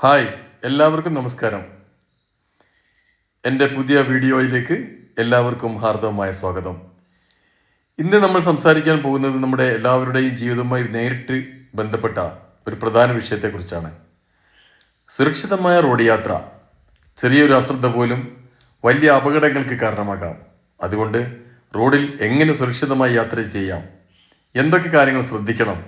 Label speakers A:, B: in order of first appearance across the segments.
A: Hi, എല്ലാവർക്കും നമസ്കാരം. എൻ്റെ പുതിയ വീഡിയോയിലേക്ക് എല്ലാവർക്കും ഹാർദവമായ സ്വാഗതം. ഇന്ന് നമ്മൾ സംസാരിക്കാൻ പോകുന്നത് നമ്മുടെ എല്ലാവരുടെയും ജീവിതവുമായി നേരിട്ട് ബന്ധപ്പെട്ട ഒരു പ്രധാന വിഷയത്തെക്കുറിച്ചാണ്. സുരക്ഷിതമായ റോഡ് യാത്ര ചെറിയൊരു അശ്രദ്ധ പോലും വലിയ അപകടങ്ങൾക്ക് കാരണമാകാം. അതുകൊണ്ട് റോഡിൽ എങ്ങനെ സുരക്ഷിതമായി യാത്ര ചെയ്യാം, എന്തൊക്കെ കാര്യങ്ങൾ ശ്രദ്ധിക്കണം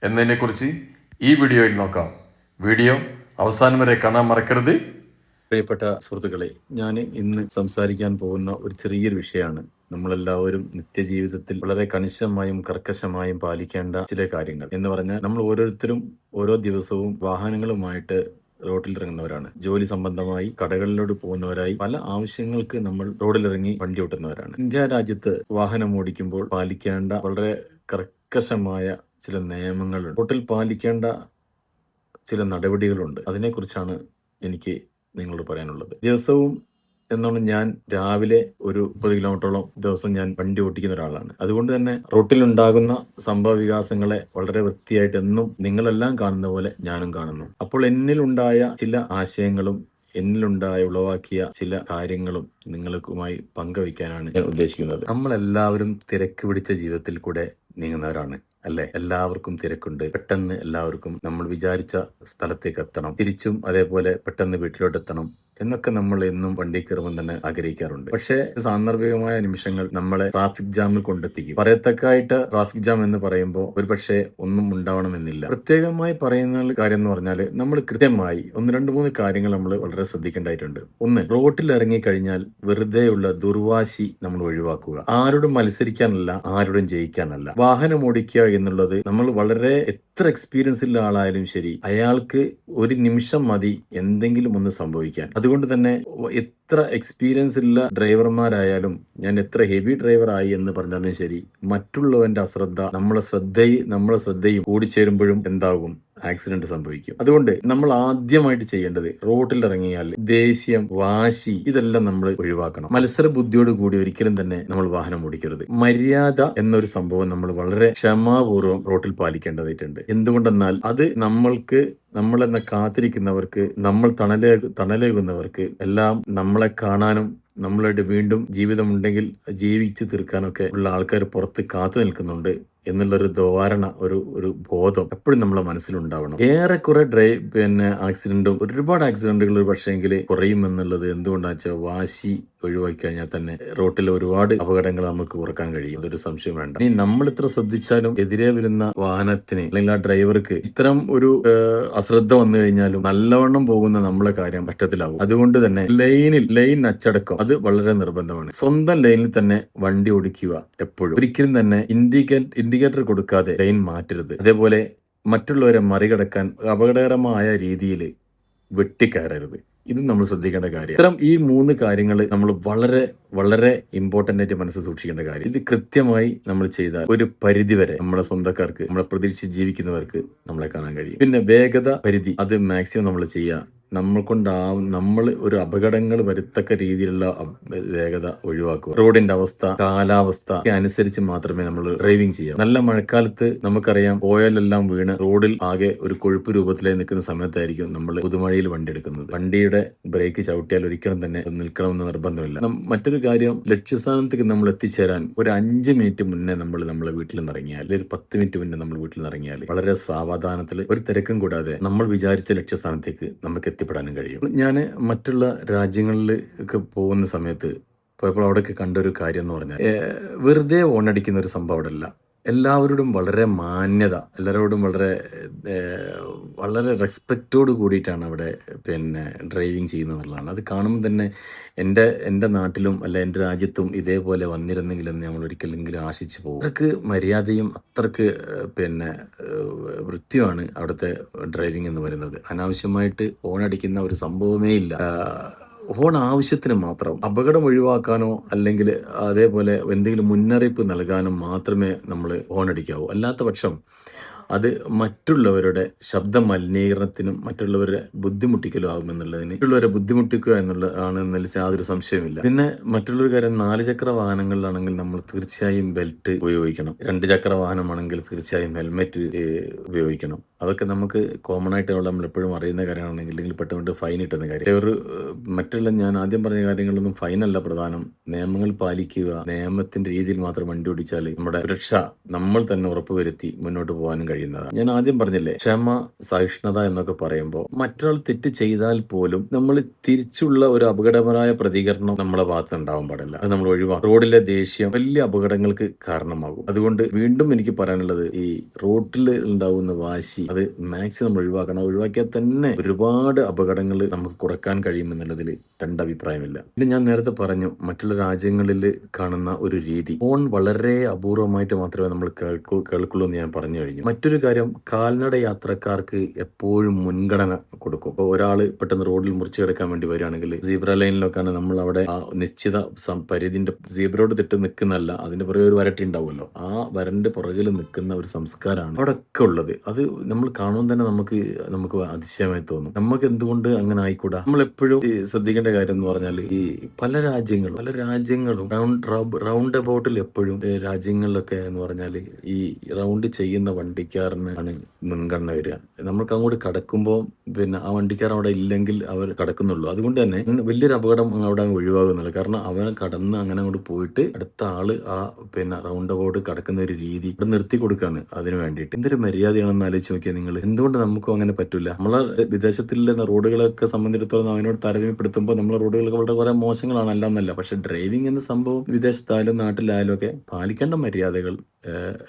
A: എന്നതിനെക്കുറിച്ച് ഈ വീഡിയോയിൽ നോക്കാം. വീഡിയോ അവസാനം വരെ കാണാൻ മറക്കരുത്. പ്രിയപ്പെട്ട സുഹൃത്തുക്കളെ, ഞാൻ ഇന്ന് സംസാരിക്കാൻ പോകുന്ന ഒരു ചെറിയൊരു വിഷയമാണ്. നമ്മളെല്ലാവരും നിത്യജീവിതത്തിൽ വളരെ കണിശമായും കർക്കശമായും പാലിക്കേണ്ട ചില കാര്യങ്ങൾ എന്ന് പറഞ്ഞാൽ, നമ്മൾ ഓരോരുത്തരും ഓരോ ദിവസവും വാഹനങ്ങളുമായിട്ട് റോഡിലിറങ്ങുന്നവരാണ്. ജോലി സംബന്ധമായി കടകളിലോട്ട് പോകുന്നവരായി പല ആവശ്യങ്ങൾക്ക് നമ്മൾ റോഡിലിറങ്ങി വണ്ടി ഓട്ടുന്നവരാണ്. ഇന്ത്യ രാജ്യത്ത് വാഹനം ഓടിക്കുമ്പോൾ പാലിക്കേണ്ട വളരെ കർക്കശമായ ചില നിയമങ്ങളുണ്ട്. റോഡിൽ പാലിക്കേണ്ട ചില നടപടികളുണ്ട്. അതിനെക്കുറിച്ചാണ് എനിക്ക് നിങ്ങളോട് പറയാനുള്ളത്. ദിവസവും എന്നാണ് ഞാൻ രാവിലെ ഒരു 30 കിലോമീറ്ററോളം ദിവസം ഞാൻ വണ്ടി ഓടിക്കുന്ന ഒരാളാണ്. അതുകൊണ്ട് തന്നെ റോട്ടിലുണ്ടാകുന്ന സംഭവ വികാസങ്ങളെ വളരെ വൃത്തിയായിട്ട് എന്നും നിങ്ങളെല്ലാം കാണുന്ന പോലെ ഞാനും കാണുന്നു. അപ്പോൾ എന്നിലുണ്ടായ ചില ആശയങ്ങളും ഉളവാക്കിയ ചില കാര്യങ്ങളും നിങ്ങൾക്കുമായി പങ്കുവയ്ക്കാനാണ് ഞാൻ ഉദ്ദേശിക്കുന്നത്. നമ്മളെല്ലാവരും തിരക്ക് പിടിച്ച ജീവിതത്തിൽ കൂടെ നീങ്ങുന്നവരാണ് അല്ലെ? എല്ലാവർക്കും തിരക്കുണ്ട്. പെട്ടെന്ന് എല്ലാവർക്കും നമ്മൾ വിചാരിച്ച സ്ഥലത്തേക്ക് എത്തണം, തിരിച്ചും അതേപോലെ പെട്ടെന്ന് വീട്ടിലോട്ട് എത്തണം എന്നൊക്കെ നമ്മൾ എന്നും വണ്ടി കയറുമ്പോൾ തന്നെ ആഗ്രഹിക്കാറുണ്ട്. പക്ഷേ സാന്ദർഭികമായ നിമിഷങ്ങൾ നമ്മളെ ട്രാഫിക് ജാമിൽ കൊണ്ടെത്തിക്കും. പറയത്തക്കായിട്ട് ട്രാഫിക് ജാം എന്ന് പറയുമ്പോൾ ഒരു പക്ഷേ ഒന്നും ഉണ്ടാവണമെന്നില്ല. പ്രത്യേകമായി പറയുന്ന കാര്യം എന്ന് പറഞ്ഞാൽ, നമ്മൾ കൃത്യമായി 1-2-3 കാര്യങ്ങൾ നമ്മൾ വളരെ ശ്രദ്ധിക്കേണ്ടതായിട്ടുണ്ട്. ഒന്ന്, റോട്ടിൽ ഇറങ്ങിക്കഴിഞ്ഞാൽ വെറുതെയുള്ള ദുർവാശി നമ്മൾ ഒഴിവാക്കുക. ആരോടും മത്സരിക്കാനല്ല, ആരോടും ജയിക്കാനല്ല. വാഹനം ഓടിക്കുക എന്നുള്ളത് നമ്മൾ വളരെ എത്ര എക്സ്പീരിയൻസ് ഉള്ള ആളായാലും ശരി, അയാൾക്ക് ഒരു നിമിഷം മതി എന്തെങ്കിലും ഒന്ന് സംഭവിക്കാൻ. അതുകൊണ്ട് തന്നെ എത്ര എക്സ്പീരിയൻസ് ഉള്ള ഡ്രൈവർമാരായാലും, ഞാൻ എത്ര ഹെവി ഡ്രൈവർ ആയി എന്ന് പറഞ്ഞാലും ശരി, മറ്റുള്ളവന്റെ അശ്രദ്ധ നമ്മളെ ശ്രദ്ധയും കൂടിച്ചേരുമ്പോഴും എന്താകും? ആക്സിഡന്റ് സംഭവിക്കും. അതുകൊണ്ട് നമ്മൾ ആദ്യമായിട്ട് ചെയ്യേണ്ടത്, റോഡിൽ ഇറങ്ങിയാൽ ദേഷ്യം, വാശി ഇതെല്ലാം നമ്മൾ ഒഴിവാക്കണം. മത്സര ബുദ്ധിയോട് കൂടി ഒരിക്കലും തന്നെ നമ്മൾ വാഹനം ഓടിക്കരുത്. മര്യാദ എന്നൊരു സംഭവം നമ്മൾ വളരെ ക്ഷമാപൂർവ്വം റോഡിൽ പാലിക്കേണ്ടതായിട്ടുണ്ട്. എന്തുകൊണ്ടെന്നാൽ അത് നമ്മളെന്ന കാത്തിരിക്കുന്നവർക്ക്, നമ്മൾ തണലേകുന്നവർക്ക് എല്ലാം നമ്മളെ കാണാനും നമ്മളായിട്ട് വീണ്ടും ജീവിതമുണ്ടെങ്കിൽ ജീവിച്ചു തീർക്കാനൊക്കെ ഉള്ള ആൾക്കാർ പുറത്ത് കാത്തു നിൽക്കുന്നുണ്ട് എന്നുള്ളൊരു ധാരണ, ഒരു ബോധം എപ്പോഴും നമ്മളെ മനസ്സിലുണ്ടാവണം. ഏറെക്കുറെ ഒരുപാട് ആക്സിഡന്റുകൾ പക്ഷേങ്കിൽ കുറയും എന്നുള്ളത് എന്തുകൊണ്ടാണെന്ന് വെച്ചാൽ, വാശി ഒഴിവാക്കി കഴിഞ്ഞാൽ തന്നെ റോട്ടിൽ ഒരുപാട് അപകടങ്ങൾ നമുക്ക് കുറക്കാൻ കഴിയും. അതൊരു സംശയം വേണ്ട. ഇനി നമ്മൾ ഇത്ര ശ്രദ്ധിച്ചാലും എതിരെ വരുന്ന വാഹനത്തിന് അല്ലെങ്കിൽ ആ ഡ്രൈവർക്ക് ഇത്തരം ഒരു അശ്രദ്ധ വന്നു കഴിഞ്ഞാലും നല്ലവണ്ണം പോകുന്ന നമ്മളെ കാര്യം കഷ്ടത്തിലാവും. അതുകൊണ്ട് തന്നെ ലൈൻ അച്ചടക്കം അത് വളരെ നിർബന്ധമാണ്. സ്വന്തം ലൈനിൽ തന്നെ വണ്ടി ഓടിക്കുക. എപ്പോഴും ഒരിക്കലും തന്നെ ഇൻഡിക്കേറ്റർ കൊടുക്കാതെ ലൈൻ മാറ്റരുത്. അതേപോലെ മറ്റുള്ളവരെ മറികടക്കാൻ അപകടകരമായ രീതിയിൽ വെട്ടിക്കയറരുത്. ഇതും നമ്മൾ ശ്രദ്ധിക്കേണ്ട കാര്യം. ഇത്തരം ഈ 3 കാര്യങ്ങൾ നമ്മൾ വളരെ വളരെ ഇമ്പോർട്ടന്റ് ആയിട്ട് മനസ്സിൽ സൂക്ഷിക്കേണ്ട കാര്യം. ഇത് കൃത്യമായി നമ്മൾ ചെയ്താൽ ഒരു പരിധിവരെ നമ്മുടെ സ്വന്തക്കാർക്ക്, നമ്മളെ പ്രതീക്ഷിച്ച് ജീവിക്കുന്നവർക്ക് നമ്മളെ കാണാൻ കഴിയും. പിന്നെ വേഗത പരിധി അത് മാക്സിമം നമ്മൾ ചെയ്യുക. നമ്മൾ ഒരു അപകടങ്ങൾ വരുത്തക്ക രീതിയിലുള്ള വേഗത ഒഴിവാക്കുക. റോഡിന്റെ അവസ്ഥ, കാലാവസ്ഥ അനുസരിച്ച് മാത്രമേ നമ്മൾ ഡ്രൈവിംഗ് ചെയ്യാവൂ. നല്ല മഴക്കാലത്ത് നമുക്കറിയാം, ഓയിലെല്ലാം വീണ് റോഡിൽ ആകെ ഒരു കൊഴുപ്പ് രൂപത്തിലായി നിൽക്കുന്ന സമയത്തായിരിക്കും നമ്മൾ പുതുമഴയിൽ വണ്ടി എടുക്കുന്നത്. വണ്ടിയുടെ ബ്രേക്ക് ചവിട്ടിയാൽ ഒരിക്കലും തന്നെ നിൽക്കണമെന്ന് നിർബന്ധമില്ല. മറ്റൊരു കാര്യം, ലക്ഷ്യസ്ഥാനത്തേക്ക് നമ്മൾ എത്തിച്ചേരാൻ ഒരു 5 മിനിറ്റ് മുന്നേ നമ്മളെ വീട്ടിൽ നിന്ന് ഇറങ്ങിയാൽ, ഒരു 10 മിനിറ്റ് മുന്നേ നമ്മൾ വീട്ടിൽ നിന്ന് ഇറങ്ങിയാൽ വളരെ സാവധാനത്തിൽ, ഒരു തിരക്കും കൂടാതെ നമ്മൾ വിചാരിച്ച ലക്ഷ്യസ്ഥാനത്തേക്ക് നമുക്ക് എത്തിപ്പെടാനും കഴിയും. ഞാൻ മറ്റുള്ള രാജ്യങ്ങളിൽ ഒക്കെ പോകുന്ന സമയത്ത് പോയപ്പോൾ അവിടെയൊക്കെ കണ്ടൊരു കാര്യം എന്ന് പറഞ്ഞാൽ, വെറുതെ ഓണടിക്കുന്ന ഒരു സംഭവം അവിടെ ഇല്ല. എല്ലാവരോടും വളരെ മാന്യത, എല്ലാവരോടും വളരെ റെസ്പെക്റ്റോട് കൂടിയിട്ടാണ് അവിടെ ഡ്രൈവിംഗ് ചെയ്യുന്നത് എന്നുള്ളതാണ്. അത് കാണുമ്പോൾ തന്നെ എൻ്റെ നാട്ടിലും അല്ല എൻ്റെ രാജ്യത്തും ഇതേപോലെ വന്നിരുന്നെങ്കിലെന്ന് നമ്മൾ ഒരിക്കലെങ്കിലും ആശിച്ചു പോകും. അത്രക്ക് മര്യാദയും അത്രക്ക് വൃത്തിയുമാണ് അവിടുത്തെ ഡ്രൈവിംഗ് എന്ന് പറയുന്നത്. അനാവശ്യമായിട്ട് ഓണടിക്കുന്ന ഒരു സംഭവമേ ഇല്ല. ഹോൺ ആവശ്യത്തിന് മാത്രം, അപകടം ഒഴിവാക്കാനോ അല്ലെങ്കിൽ അതേപോലെ എന്തെങ്കിലും മുന്നറിയിപ്പ് നൽകാനോ മാത്രമേ നമ്മൾ ഹോൺ അടിക്കാവൂ. അല്ലാത്ത പക്ഷം അത് മറ്റുള്ളവരുടെ ശബ്ദ മലിനീകരണത്തിനും മറ്റുള്ളവരെ ബുദ്ധിമുട്ടിക്കലും ആകുമെന്നുള്ളതിന്, മറ്റുള്ളവരെ ബുദ്ധിമുട്ടിക്കുക ആണെന്നതിൽ യാതൊരു സംശയമില്ല. പിന്നെ മറ്റുള്ളൊരു കാര്യം, 4 ചക്ര വാഹനങ്ങളിലാണെങ്കിൽ നമ്മൾ തീർച്ചയായും ബെൽറ്റ് ഉപയോഗിക്കണം. 2 ചക്ര വാഹനമാണെങ്കിൽ തീർച്ചയായും ഹെൽമെറ്റ് ഉപയോഗിക്കണം. അതൊക്കെ നമുക്ക് കോമൺ ആയിട്ട് നമ്മൾ എപ്പോഴും അറിയുന്ന കാര്യമാണെങ്കിൽ ഇല്ലെങ്കിൽ പെട്ടെന്ന് ഫൈൻ കിട്ടുന്ന കാര്യം. മറ്റുള്ള ഞാൻ ആദ്യം പറഞ്ഞ കാര്യങ്ങളൊന്നും ഫൈനല്ല പ്രധാനം. നിയമങ്ങൾ പാലിക്കുക, നിയമത്തിന്റെ രീതിയിൽ മാത്രം വണ്ടി ഓടിച്ചാൽ നമ്മുടെ സുരക്ഷ നമ്മൾ തന്നെ ഉറപ്പുവരുത്തി മുന്നോട്ട് പോകാനും കഴിയുന്നതാണ്. ഞാൻ ആദ്യം പറഞ്ഞില്ലേ, ക്ഷമ, സഹിഷ്ണുത എന്നൊക്കെ പറയുമ്പോൾ മറ്റൊരാൾ തെറ്റ് ചെയ്താൽ പോലും നമ്മൾ തിരിച്ചുള്ള ഒരു അപകടകരമായ പ്രതികരണം നമ്മളെ ഭാഗത്ത് ഉണ്ടാവാൻ പാടില്ല. അത് നമ്മൾ ഒഴിവാക്കും. റോഡിലെ ദേഷ്യം വലിയ അപകടങ്ങൾക്ക് കാരണമാകും. അതുകൊണ്ട് വീണ്ടും എനിക്ക് പറയാനുള്ളത്, ഈ റോഡിൽ ഉണ്ടാകുന്ന വാശി അത് മാക്സിമം ഒഴിവാക്കണം. ഒഴിവാക്കിയാൽ തന്നെ ഒരുപാട് അപകടങ്ങൾ നമുക്ക് കുറക്കാൻ കഴിയുമെന്നുള്ളതിൽ രണ്ടഭിപ്രായമില്ല. പിന്നെ ഞാൻ നേരത്തെ പറഞ്ഞു, മറ്റുള്ള രാജ്യങ്ങളിൽ കാണുന്ന ഒരു രീതി, ഫോൺ വളരെ അപൂർവമായിട്ട് മാത്രമേ നമ്മൾ കേൾക്കുള്ളൂ എന്ന് ഞാൻ പറഞ്ഞു കഴിഞ്ഞു. മറ്റൊരു കാര്യം, കാൽനട യാത്രക്കാർക്ക് എപ്പോഴും മുൻഗണന കൊടുക്കും. ഇപ്പോൾ ഒരാൾ പെട്ടെന്ന് റോഡിൽ മുറിച്ച് കിടക്കാൻ വേണ്ടി വരികയാണെങ്കിൽ സീബ്ര ലൈനിലൊക്കെയാണ് നമ്മൾ അവിടെ ആ നിശ്ചിത പരിധിന്റെ സീബ്രയോട് തെറ്റ് നിൽക്കുന്നല്ല, അതിന്റെ പുറകെ ഒരു വരട്ടി ഉണ്ടാവുമല്ലോ, ആ വരന്റെ പുറകിൽ നിൽക്കുന്ന ഒരു സംസ്കാരമാണ് അവിടെ ഒക്കെ ഉള്ളത്. അത് നമ്മൾ കാണുമ്പോൾ തന്നെ നമുക്ക് അതിശയമായി തോന്നും. നമുക്ക് എന്തുകൊണ്ട് അങ്ങനെ ആയിക്കൂടാ? നമ്മൾ എപ്പോഴും ശ്രദ്ധിക്കേണ്ട കാര്യം എന്ന് പറഞ്ഞാൽ, ഈ പല രാജ്യങ്ങളും റൗണ്ട് അബൌട്ടിൽ എപ്പോഴും രാജ്യങ്ങളിലൊക്കെ എന്ന് പറഞ്ഞാൽ ഈ റൗണ്ട് ചെയ്യുന്ന വണ്ടിക്കാരന് ആണ് മുൻഗണന വരിക. നമ്മൾക്ക് അങ്ങോട്ട് കടക്കുമ്പോൾ പിന്നെ ആ വണ്ടിക്കാരൻ അവിടെ ഇല്ലെങ്കിൽ അവർ കടക്കുന്നുള്ളൂ. അതുകൊണ്ട് തന്നെ വലിയൊരു അപകടം അവിടെ ഒഴിവാകുന്നുള്ളൂ. കാരണം അവൻ കടന്ന് അങ്ങനെ അങ്ങോട്ട് പോയിട്ട് അടുത്ത ആള് ആ പിന്നെ റൗണ്ട് അബൌട്ട് കടക്കുന്ന ഒരു രീതി ഇവിടെ നിർത്തി കൊടുക്കുകയാണ് അതിന് വേണ്ടിയിട്ട്. എന്തൊരു മര്യാദയാണെന്ന് ആലോചിച്ച് നോക്കിയാൽ നിങ്ങൾ. എന്തുകൊണ്ട് നമുക്കും അങ്ങനെ പറ്റില്ല? നമ്മളെ വിദേശത്തിലെ റോഡുകളൊക്കെ സംബന്ധിച്ചിടത്തോളം അതിനോട് താരതമ്യപ്പെടുത്തുമ്പോൾ നമ്മളെ റോഡുകളൊക്കെ വളരെ കുറെ മോശങ്ങളാണ്, അല്ലാന്നല്ല. പക്ഷെ ഡ്രൈവിംഗ് എന്ന സംഭവം വിദേശത്തായാലും നാട്ടിലായാലും ഒക്കെ പാലിക്കേണ്ട മര്യാദകൾ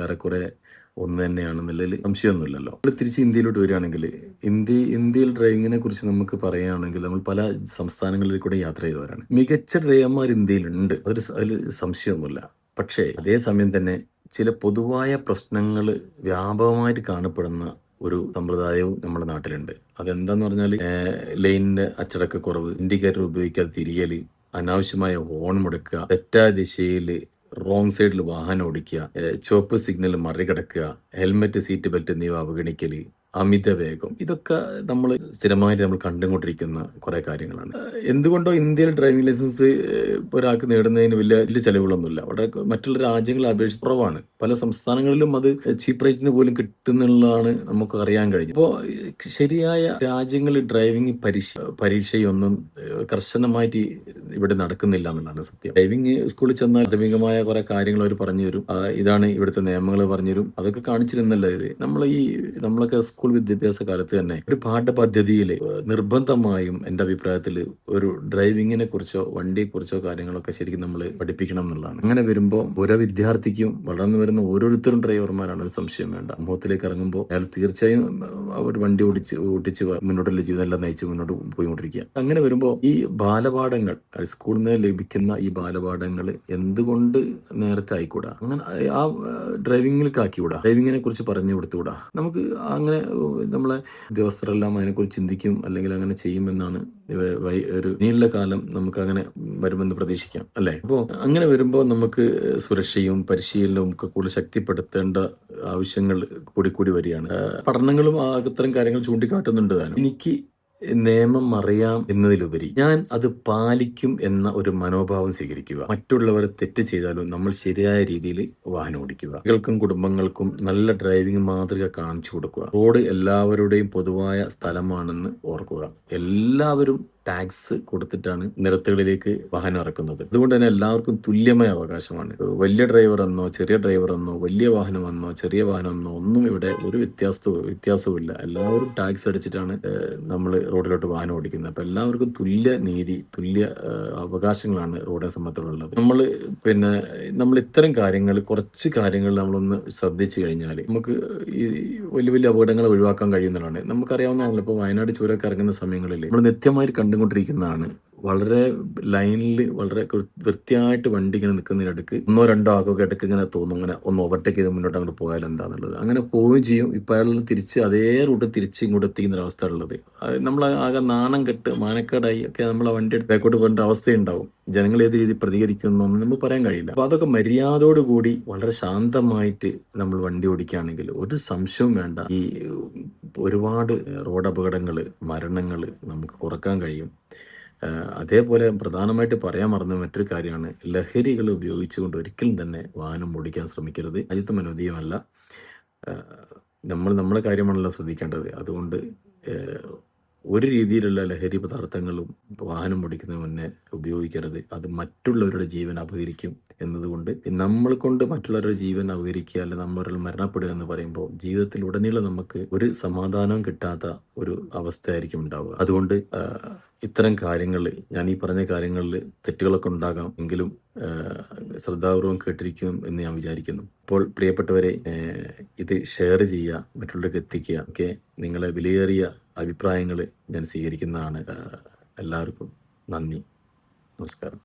A: ഏറെക്കുറെ ഒന്ന് തന്നെയാണെന്നുള്ളതിൽ സംശയമൊന്നുമില്ലല്ലോ. നമ്മൾ തിരിച്ച് ഇന്ത്യയിലോട്ട് വരികയാണെങ്കിൽ, ഇന്ത്യയിൽ ഡ്രൈവിങ്ങിനെ കുറിച്ച് നമുക്ക് പറയുകയാണെങ്കിൽ, നമ്മൾ പല സംസ്ഥാനങ്ങളിൽ കൂടെ യാത്ര ചെയ്തവരാണ്. മികച്ച ഡ്രൈവർമാർ ഇന്ത്യയിലുണ്ട്, അതിൽ സംശയമൊന്നുമില്ല. പക്ഷേ അതേസമയം തന്നെ ചില പൊതുവായ പ്രശ്നങ്ങൾ വ്യാപകമായിട്ട് കാണപ്പെടുന്ന ഒരു സമ്പ്രദായവും നമ്മുടെ നാട്ടിലുണ്ട്. അതെന്താന്ന് പറഞ്ഞാൽ, ലൈനിന്റെ അച്ചടക്കക്കുറവ്, ഇൻഡിക്കേറ്റർ ഉപയോഗിക്കാതെ തിരിയല്, അനാവശ്യമായ ഹോൺ മുടക്കുക, തെറ്റായ ദിശയിൽ റോങ് സൈഡിൽ വാഹനം ഓടിക്കുക, ചുവപ്പ് സിഗ്നൽ മറികടക്കുക, ഹെൽമെറ്റ്, സീറ്റ് ബെൽറ്റ് എന്നിവ അവഗണിക്കല്, അമിത വേഗം, ഇതൊക്കെ നമ്മൾ സ്ഥിരമായിട്ട് നമ്മൾ കണ്ടുകൊണ്ടിരിക്കുന്ന കുറെ കാര്യങ്ങളാണ്. എന്തുകൊണ്ടോ ഇന്ത്യയിൽ ഡ്രൈവിംഗ് ലൈസൻസ് ഒരാൾക്ക് നേടുന്നതിന് വലിയ ചെലവുകളൊന്നുമില്ല. വളരെ മറ്റുള്ള രാജ്യങ്ങളെ അപേക്ഷിച്ച് കുറവാണ്. പല സംസ്ഥാനങ്ങളിലും അത് ചീപ്പ് റേറ്റിന് പോലും കിട്ടുന്നുള്ളതാണ് നമുക്ക് അറിയാൻ കഴിഞ്ഞു. അപ്പോൾ ശരിയായ രാജ്യങ്ങളിൽ ഡ്രൈവിംഗ് പരീക്ഷയൊന്നും കർശനമായിട്ട് ഇവിടെ നടക്കുന്നില്ല എന്നുള്ളതാണ് സത്യം. ഡ്രൈവിംഗ് സ്കൂളിൽ ചെന്നാൽ പ്രാഥമികമായ കുറെ കാര്യങ്ങൾ അവർ പറഞ്ഞു തരും. ഇതാണ് ഇവിടുത്തെ നിയമങ്ങൾ പറഞ്ഞു തരും. അതൊക്കെ കാണിച്ചിരുന്നല്ലേ നമ്മളൊക്കെ സ്കൂൾ വിദ്യാഭ്യാസ കാലത്ത് തന്നെ ഒരു പാഠപദ്ധതിയിൽ നിർബന്ധമായും എൻ്റെ അഭിപ്രായത്തിൽ ഒരു ഡ്രൈവിങ്ങിനെ കുറിച്ചോ വണ്ടിയെ കുറിച്ചോ കാര്യങ്ങളൊക്കെ ശരിക്കും നമ്മൾ പഠിപ്പിക്കണം എന്നുള്ളതാണ്. അങ്ങനെ വരുമ്പോൾ ഓരോ വിദ്യാർത്ഥിക്കും വളർന്നു വരുന്ന ഓരോരുത്തരും ഡ്രൈവർമാരാണ്, ഒരു സംശയം വേണ്ട. സമൂഹത്തിലേക്ക് ഇറങ്ങുമ്പോൾ അയാൾ തീർച്ചയായും ഒരു വണ്ടി ഓടിച്ച് മുന്നോട്ടുള്ള ജീവിതം എല്ലാം നയിച്ച് മുന്നോട്ട് പോയിക്കൊണ്ടിരിക്കുക. അങ്ങനെ വരുമ്പോൾ ഈ ബാലപാഠങ്ങൾ, സ്കൂളിൽ നിന്ന് ലഭിക്കുന്ന ഈ ബാലപാഠങ്ങൾ എന്തുകൊണ്ട് നേരത്തെ ആയിക്കൂടാ? അങ്ങനെ ആ ഡ്രൈവിങ്ങിലേക്ക് ആക്കിക്കൂടാ? ഡ്രൈവിങ്ങിനെ കുറിച്ച് പറഞ്ഞു കൊടുത്തുകൂടാ? നമുക്ക് അങ്ങനെ നമ്മളെ ഉദ്യോഗസ്ഥരെല്ലാം അതിനെക്കുറിച്ച് ചിന്തിക്കും, അല്ലെങ്കിൽ അങ്ങനെ ചെയ്യുമെന്നാണ് ഒരു നീണ്ട കാലം നമുക്ക് അങ്ങനെ വരുമെന്ന് പ്രതീക്ഷിക്കാം, അല്ലേ? അപ്പോൾ അങ്ങനെ വരുമ്പോൾ നമുക്ക് സുരക്ഷയും പരിശീലനവും ഒക്കെ കൂടുതൽ ശക്തിപ്പെടുത്തേണ്ട ആവശ്യങ്ങൾ കൂടി വരികയാണ്. പഠനങ്ങളും അത്തരം കാര്യങ്ങൾ ചൂണ്ടിക്കാട്ടുന്നുണ്ട് താനും. എനിക്ക് നിയമം അറിയാം എന്നതിലുപരി ഞാൻ അത് പാലിക്കും എന്ന ഒരു മനോഭാവം സ്വീകരിക്കുക. മറ്റുള്ളവർ തെറ്റ് ചെയ്താലും നമ്മൾ ശരിയായ രീതിയിൽ വാഹനം ഓടിക്കുക. കുട്ടികൾക്കും കുടുംബങ്ങൾക്കും നല്ല ഡ്രൈവിംഗ് മാതൃക കാണിച്ചു കൊടുക്കുക. റോഡ് എല്ലാവരുടെയും പൊതുവായ സ്ഥലമാണെന്ന് ഓർക്കുക. എല്ലാവരും ടാക്സ് കൊടുത്തിട്ടാണ് നിരത്തുകളിലേക്ക് വാഹനം ഇറക്കുന്നത്. അതുകൊണ്ട് തന്നെ എല്ലാവർക്കും തുല്യമായ അവകാശമാണ്. വലിയ ഡ്രൈവർ എന്നോ ചെറിയ ഡ്രൈവർ എന്നോ വലിയ വാഹനം എന്നോ ചെറിയ വാഹനം എന്നോ ഒന്നും ഇവിടെ ഒരു വ്യത്യാസവുമില്ല. എല്ലാവരും ടാക്സ് അടിച്ചിട്ടാണ് നമ്മൾ റോഡിലോട്ട് വാഹനം ഓടിക്കുന്നത്. അപ്പൊ എല്ലാവർക്കും തുല്യ നീതി, തുല്യ അവകാശങ്ങളാണ് റോഡിനെ സംബന്ധിച്ചുള്ളത്. നമ്മൾ ഇത്തരം കുറച്ച് കാര്യങ്ങൾ നമ്മളൊന്ന് ശ്രദ്ധിച്ചു കഴിഞ്ഞാൽ നമുക്ക് ഈ വലിയ അപകടങ്ങൾ ഒഴിവാക്കാൻ കഴിയുന്നതാണ്. നമുക്കറിയാവുന്നതാണല്ലോ, ഇപ്പോൾ വയനാട് ചുരമൊക്കെ ഇറങ്ങുന്ന സമയങ്ങളിൽ നമ്മൾ നിത്യമായി കണ്ടുകൊണ്ടിരിക്കുന്നതാണ്. വളരെ ലൈനിൽ വളരെ വൃത്തിയായിട്ട് വണ്ടി ഇങ്ങനെ നിൽക്കുന്നതിനിടയ്ക്ക് ഒന്നോ രണ്ടോ ആകൊക്കെ ഇടയ്ക്ക് ഇങ്ങനെ തോന്നും, ഇങ്ങനെ ഒന്ന് ഓവർടേക്ക് ചെയ്ത് മുന്നോട്ട് അങ്ങോട്ട് പോയാൽ എന്താണെന്നുള്ളത്. അങ്ങനെ പോവുകയും ചെയ്യും. ഇപ്പം അയാളെല്ലാം തിരിച്ച് അതേ റൂട്ട് തിരിച്ച് ഇങ്ങോട്ട് എത്തിക്കുന്ന ഒരു അവസ്ഥ ഉള്ളത്. നമ്മൾ ആകെ നാണം കെട്ട് മാനക്കേടായി ഒക്കെ നമ്മൾ വണ്ടി എടുത്ത് ബാക്കോട്ട് പോകേണ്ട അവസ്ഥയുണ്ടാവും. ജനങ്ങൾ ഏത് രീതിയിൽ പ്രതികരിക്കുന്നൊന്നും നമുക്ക് പറയാൻ കഴിയില്ല. അപ്പോൾ അതൊക്കെ മര്യാദയോടുകൂടി വളരെ ശാന്തമായിട്ട് നമ്മൾ വണ്ടി ഓടിക്കുകയാണെങ്കിൽ ഒരു സംശയവും വേണ്ട, ഈ ഒരുപാട് റോഡ് അപകടങ്ങൾ, മരണങ്ങൾ നമുക്ക് കുറക്കാൻ കഴിയും. അതേപോലെ പ്രധാനമായിട്ട് പറയാൻ മറന്ന മറ്റൊരു കാര്യമാണ്, ലഹരികൾ ഉപയോഗിച്ചുകൊണ്ട് ഒരിക്കലും തന്നെ വാഹനം ഓടിക്കാൻ ശ്രമിക്കരുത്. അജിത്തും അനുവദീയമല്ല.
B: നമ്മൾ നമ്മളെ കാര്യമാണല്ലോ ശ്രദ്ധിക്കേണ്ടത്. അതുകൊണ്ട് ഒരു രീതിയിലുള്ള ലഹരി പദാർത്ഥങ്ങളും വാഹനം ഓടിക്കുന്നതിന് മുന്നേ ഉപയോഗിക്കരുത്. അത് മറ്റുള്ളവരുടെ ജീവൻ അപഹരിക്കും എന്നതുകൊണ്ട് നമ്മൾ കൊണ്ട് മറ്റുള്ളവരുടെ ജീവൻ അപഹരിക്കുക, അല്ല നമ്മൾ മരണപ്പെടുക എന്ന് പറയുമ്പോൾ ജീവിതത്തിൽ ഉടനീളം നമുക്ക് ഒരു സമാധാനം കിട്ടാത്ത ഒരു അവസ്ഥയായിരിക്കും ഉണ്ടാവുക. അതുകൊണ്ട് ഇത്തരം കാര്യങ്ങൾ, ഞാൻ ഈ പറഞ്ഞ കാര്യങ്ങളിൽ തെറ്റുകളൊക്കെ ഉണ്ടാകാം, എങ്കിലും ശ്രദ്ധാപൂർവം കേട്ടിരിക്കും എന്ന് ഞാൻ വിചാരിക്കുന്നു. അപ്പോൾ പ്രിയപ്പെട്ടവരെ, ഇത് ഷെയർ ചെയ്യുക, മറ്റുള്ളവർക്ക് എത്തിക്കുക. ഒക്കെ നിങ്ങളെ വിലയേറിയ അഭിപ്രായങ്ങൾ ഞാൻ സ്വീകരിക്കുന്നതാണ്. എല്ലാവർക്കും നന്ദി, നമസ്കാരം.